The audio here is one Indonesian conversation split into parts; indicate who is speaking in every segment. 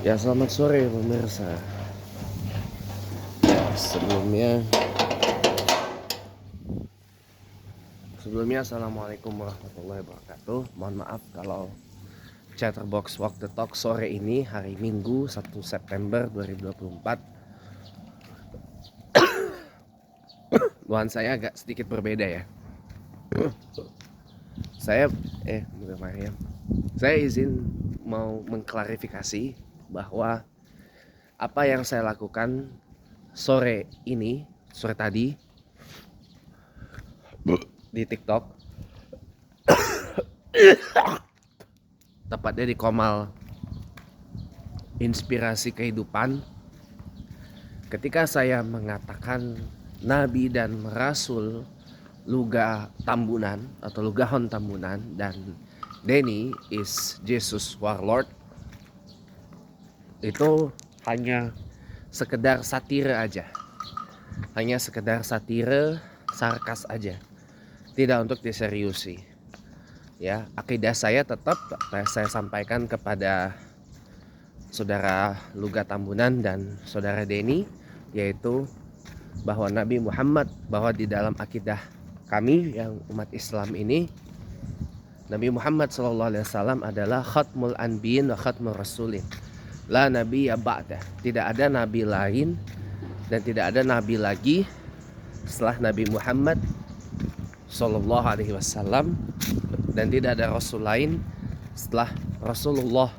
Speaker 1: Ya, selamat sore pemirsa. Sebelumnya Assalamualaikum warahmatullahi wabarakatuh. Mohon maaf kalau Chatterbox Walk the Talk sore ini hari Minggu 1 September 2024 bahan saya agak sedikit berbeda ya. Saya Mariam. Saya izin mau mengklarifikasi bahwa apa yang saya lakukan sore tadi di TikTok, tepatnya di Komal Inspirasi Kehidupan, ketika saya mengatakan Nabi dan Rasul Luga Tambunan atau Lugahon Tambunan dan Denny is Jesus Warlord, itu hanya sekedar satire aja, hanya sekedar satire, sarkas aja, tidak untuk diseriusi. Ya, akidah saya tetap saya sampaikan kepada saudara Luga Tambunan dan saudara Denny, yaitu bahwa Nabi Muhammad, bahwa di dalam akidah kami yang umat Islam ini, Nabi Muhammad SAW adalah khatmul anbiyin wa khatmul rasulin, la nabiyya ba'dah. Tidak ada nabi lain dan tidak ada nabi lagi setelah Nabi Muhammad SAW, dan tidak ada rasul lain setelah Rasulullah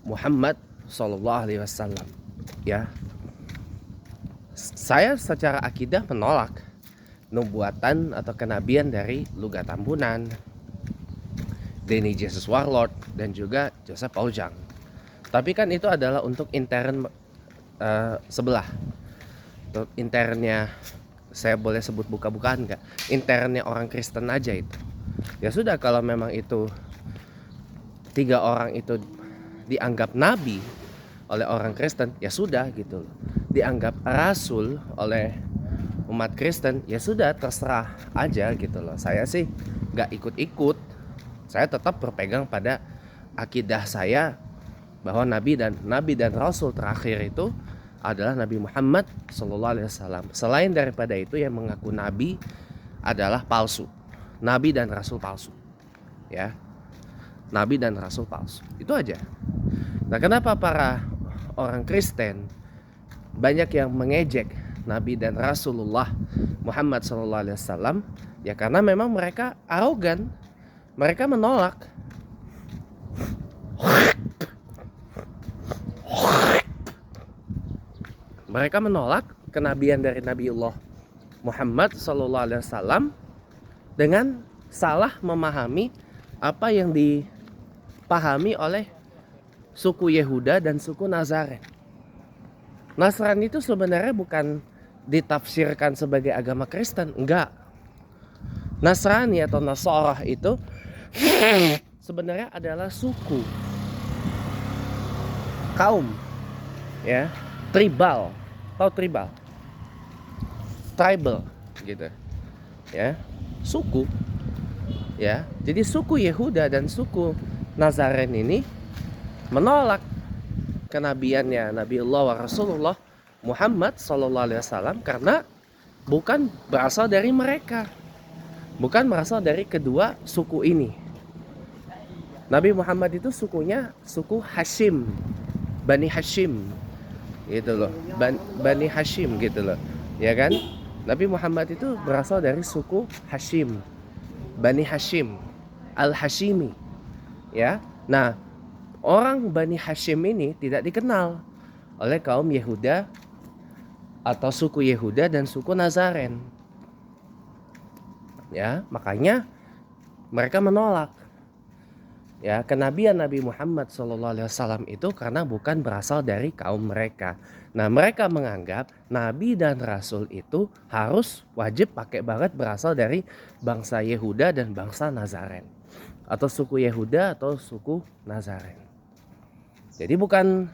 Speaker 1: Muhammad SAW. Ya, saya secara akidah menolak nubuatan atau kenabian dari Luga Tambunan, Denny Jesus Warlord, dan juga Joseph Paujang. Tapi kan itu adalah untuk intern sebelah, untuk internnya, saya boleh sebut buka-bukaan nggak? Internnya orang Kristen aja itu. Ya sudah, kalau memang itu 3 orang itu dianggap nabi oleh orang Kristen, ya sudah gitu loh. Dianggap rasul oleh umat Kristen, ya sudah, terserah aja gitu loh. Saya sih nggak ikut-ikut. Saya tetap berpegang pada akidah saya bahwa nabi dan rasul terakhir itu adalah Nabi Muhammad SAW. Selain daripada itu, yang mengaku nabi adalah palsu, nabi dan rasul palsu. Ya, nabi dan rasul palsu. Itu aja. Nah, kenapa para orang Kristen banyak yang mengejek Nabi dan Rasulullah Muhammad SAW? Ya karena memang mereka arogan, mereka menolak kenabian dari Nabiullah Muhammad SAW dengan salah memahami apa yang dipahami oleh suku Yehuda dan suku Nazaren. Nasrani itu sebenarnya bukan ditafsirkan sebagai agama Kristen, enggak. Nasrani atau Nasarah itu sebenarnya adalah suku, kaum, ya, tribal. Tahu tribal gitu ya, suku, ya. Jadi suku Yehuda dan suku Nazaren ini menolak kenabiannya Nabiullah wa Rasulullah Muhammad SAW karena bukan berasal dari mereka, bukan berasal dari kedua suku ini. Nabi Muhammad itu sukunya suku Hashim, Bani Hashim gitu loh, Bani Hashim gitu loh, ya kan? Nabi Muhammad itu berasal dari suku Hashim, Bani Hashim, Al-Hashimi, ya. Nah, orang Bani Hashim ini tidak dikenal oleh kaum Yehuda atau suku Yehuda dan suku Nazaren. Ya, makanya mereka menolak ya kenabian Nabi Muhammad SAW itu karena bukan berasal dari kaum mereka. Nah, mereka menganggap Nabi dan Rasul itu harus wajib pakai banget berasal dari bangsa Yehuda dan bangsa Nazaren, atau suku Yehuda atau suku Nazaren. Jadi bukan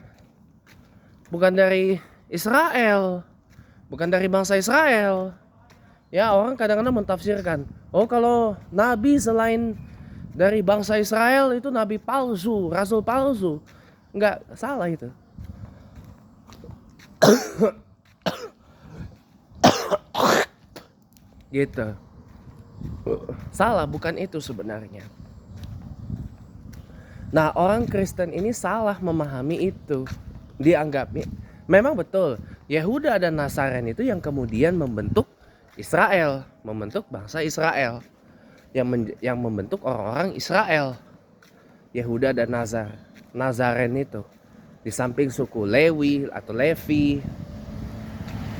Speaker 1: dari Israel, bukan dari bangsa Israel. Ya, orang kadang-kadang mentafsirkan, oh kalau nabi selain dari bangsa Israel itu nabi palsu, rasul palsu. Nggak salah itu. Gitu. Salah, bukan itu sebenarnya. Nah, orang Kristen ini salah memahami itu. Dianggapnya memang betul, Yehuda dan Nasaren itu yang kemudian membentuk Israel, membentuk bangsa Israel, yang membentuk orang-orang Israel. Yehuda dan Nazaren itu. Di samping suku Lewi atau Levi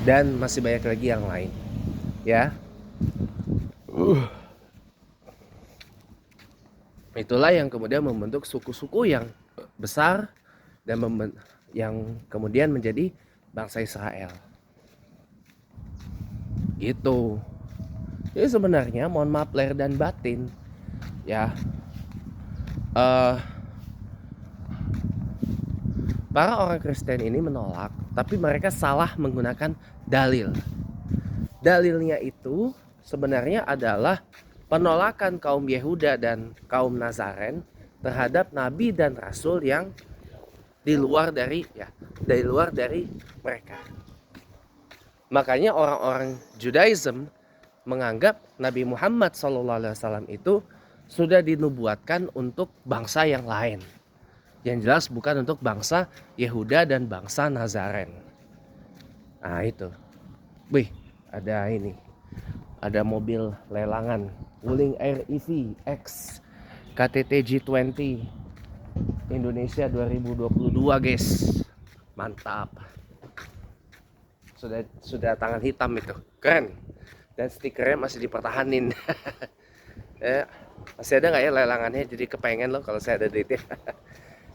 Speaker 1: dan masih banyak lagi yang lain. Ya. Itulah yang kemudian membentuk suku-suku yang besar dan yang kemudian menjadi bangsa Israel. Gitu. Jadi sebenarnya mohon maaf lahir dan batin, ya, para orang Kristen ini menolak, tapi mereka salah menggunakan dalil. Dalilnya itu sebenarnya adalah penolakan kaum Yehuda dan kaum Nazaren terhadap nabi dan rasul yang di luar dari mereka. Makanya orang-orang Judaism menganggap Nabi Muhammad SAW itu sudah dinubuatkan untuk bangsa yang lain. Yang jelas bukan untuk bangsa Yehuda dan bangsa Nazaren. Nah itu. Wih, ada ini. Ada mobil lelangan Wuling Air EV X KTT G20 Indonesia 2022 guys. Mantap. Sudah tangan hitam itu. Keren. Dan stikernya masih dipertahanin. Masih ada nggak ya lelangannya? Jadi kepengen loh kalau saya ada duitnya.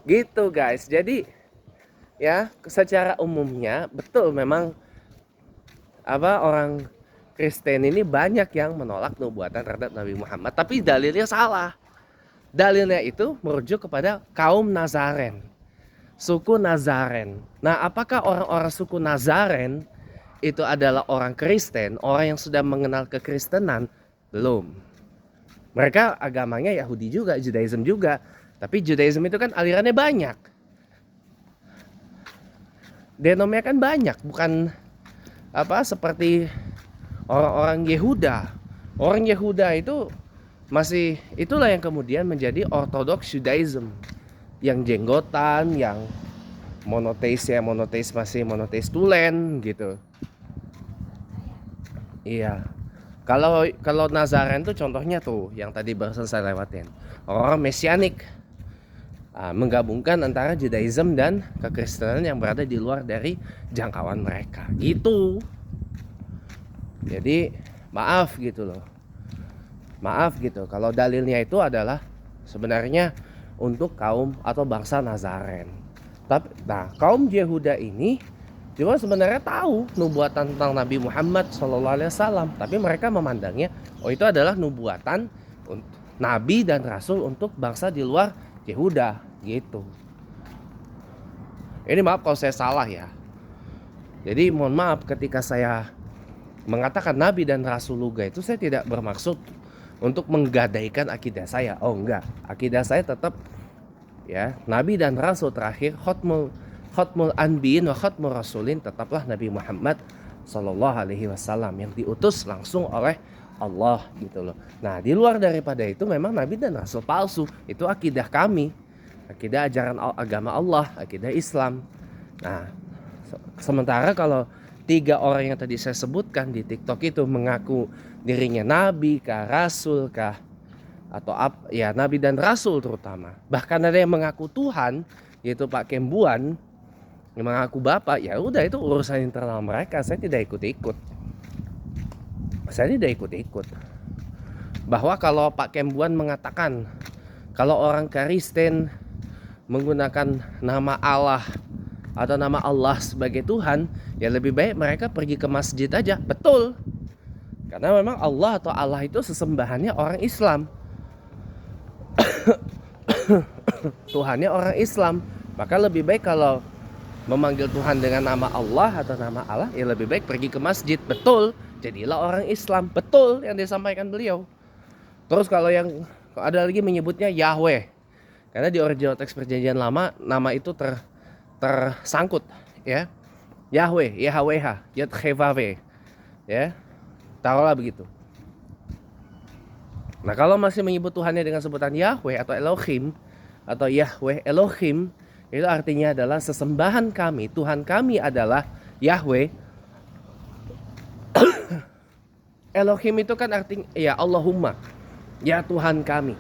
Speaker 1: Gitu guys. Jadi ya secara umumnya betul memang orang Kristen ini banyak yang menolak nubuatan terhadap Nabi Muhammad. Tapi dalilnya salah. Dalilnya itu merujuk kepada kaum Nazaren, suku Nazaren. Nah, apakah orang-orang suku Nazaren itu adalah orang Kristen, orang yang sudah mengenal kekristenan? Belum. Mereka agamanya Yahudi juga, Judaism juga. Tapi Judaism itu kan alirannya banyak. Denomnya kan banyak, bukan seperti orang-orang Yehuda. Orang Yehuda itu masih itulah yang kemudian menjadi Orthodox Judaism, yang jenggotan, yang monoteis masih monoteis tulen gitu. Iya. Kalau Nazaren tuh contohnya tuh yang tadi barusan saya lewatin. Orang mesianik. Menggabungkan antara Judaism dan kekristenan yang berada di luar dari jangkauan mereka. Gitu. Jadi maaf gitu loh. Maaf gitu, kalau dalilnya itu adalah sebenarnya untuk kaum atau bangsa Nazaren. Nah, kaum Yehuda ini juga sebenarnya tahu nubuatan tentang Nabi Muhammad SAW, tapi mereka memandangnya itu adalah nubuatan Nabi dan Rasul untuk bangsa di luar Yehuda gitu. Ini maaf kalau saya salah ya. Jadi mohon maaf ketika saya mengatakan Nabi dan Rasul Luga itu saya tidak bermaksud untuk menggadaikan akidah saya. Oh enggak, akidah saya tetap ya Nabi dan Rasul terakhir khotmul anbiyin wa khotmul rasulin tetaplah Nabi Muhammad SAW yang diutus langsung oleh Allah gitu loh. Nah di luar daripada itu memang Nabi dan Rasul palsu. Itu akidah kami, akidah ajaran agama Allah, akidah Islam. Nah sementara kalau 3 orang yang tadi saya sebutkan di TikTok itu mengaku dirinya nabi kah, rasul kah, atau nabi dan rasul terutama. Bahkan ada yang mengaku Tuhan, yaitu Pak Kembuan, yang mengaku Bapak. Ya udah, itu urusan internal mereka. Saya tidak ikut-ikut. Bahwa kalau Pak Kembuan mengatakan kalau orang Kristen menggunakan nama Allah atau nama Allah sebagai Tuhan, ya lebih baik mereka pergi ke masjid aja. Betul. Karena memang Allah atau Allah itu sesembahannya orang Islam. Tuhannya orang Islam. Maka lebih baik kalau memanggil Tuhan dengan nama Allah atau nama Allah, ya lebih baik pergi ke masjid. Betul. Jadilah orang Islam. Betul yang disampaikan beliau. Terus kalau ada lagi menyebutnya Yahweh. Karena di original teks perjanjian lama nama itu tersangkut ya. Yahweh, Yahweh, Yod-Heh-Vav-Heh, ya. Taruhlah begitu. Nah, kalau masih menyebut Tuhannya dengan sebutan Yahweh atau Elohim atau Yahweh Elohim, itu artinya adalah sesembahan kami, Tuhan kami adalah Yahweh. Elohim itu kan artinya ya Allahumma, ya Tuhan kami.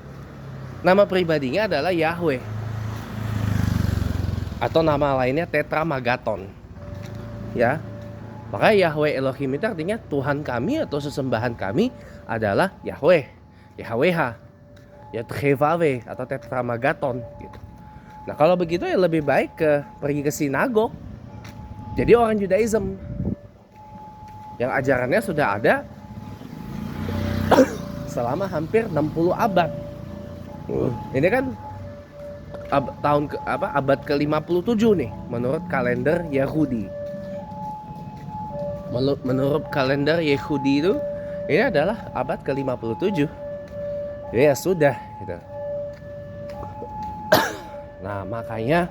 Speaker 1: Nama pribadinya adalah Yahweh. Atau nama lainnya Tetramagaton. Ya. Maka Yahweh Elohim itu artinya Tuhan kami atau sesembahan kami adalah Yahweh, Yahweh, Yod-Heh-Vav-Heh atau Tetramagaton gitu. Nah, kalau begitu ya lebih baik pergi ke sinagog. Jadi orang Judaism yang ajarannya sudah ada selama hampir 60 abad. Ini kan abad ke-57 nih menurut kalender Yahudi. Menurut kalender Yahudi itu ini adalah abad ke-57. Ya sudah gitu. Nah, makanya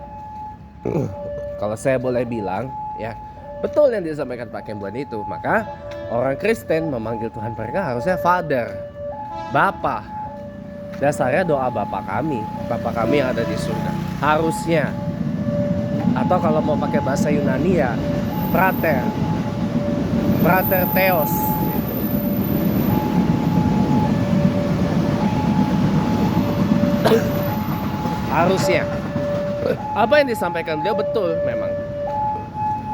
Speaker 1: kalau saya boleh bilang ya, betul yang disampaikan Pak Kembuan itu. Maka orang Kristen memanggil Tuhan mereka harusnya Father, Bapa. Dasarnya doa Bapa kami yang ada di surga. Harusnya. Atau kalau mau pakai bahasa Yunani ya Prater Theos. Harusnya. Apa yang disampaikan beliau betul memang.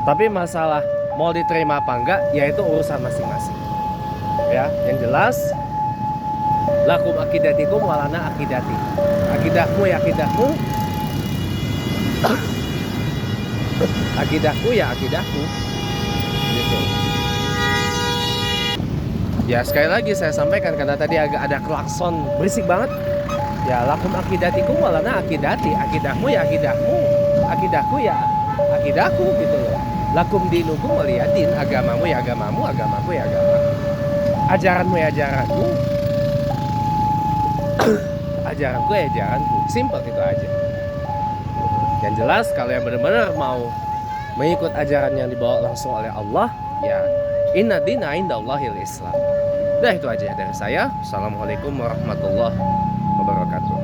Speaker 1: Tapi masalah mau diterima apa enggak, yaitu urusan masing-masing. Ya, yang jelas lakum akidatikum walana akidati. Akidahmu ya akidahmu. Akidahku ya akidahku. Gitu. Ya sekali lagi saya sampaikan karena tadi agak ada klakson berisik banget. Ya lakum akidatikum walana akidati. Akidahmu ya akidahmu. Akidahku ya akidahku gitu loh. Lakum dinukum waliyadin. Agamamu ya agamamu, agamaku ya agamaku. Ajaranmu ya ajaranku. Ajaranku ya ajaranku. Simple itu aja. Yang jelas kalau yang benar-benar mau mengikut ajaran yang dibawa langsung oleh Allah, ya inna dina indallahil Islam. Udah itu aja dari saya. Assalamualaikum warahmatullahi wabarakatuh.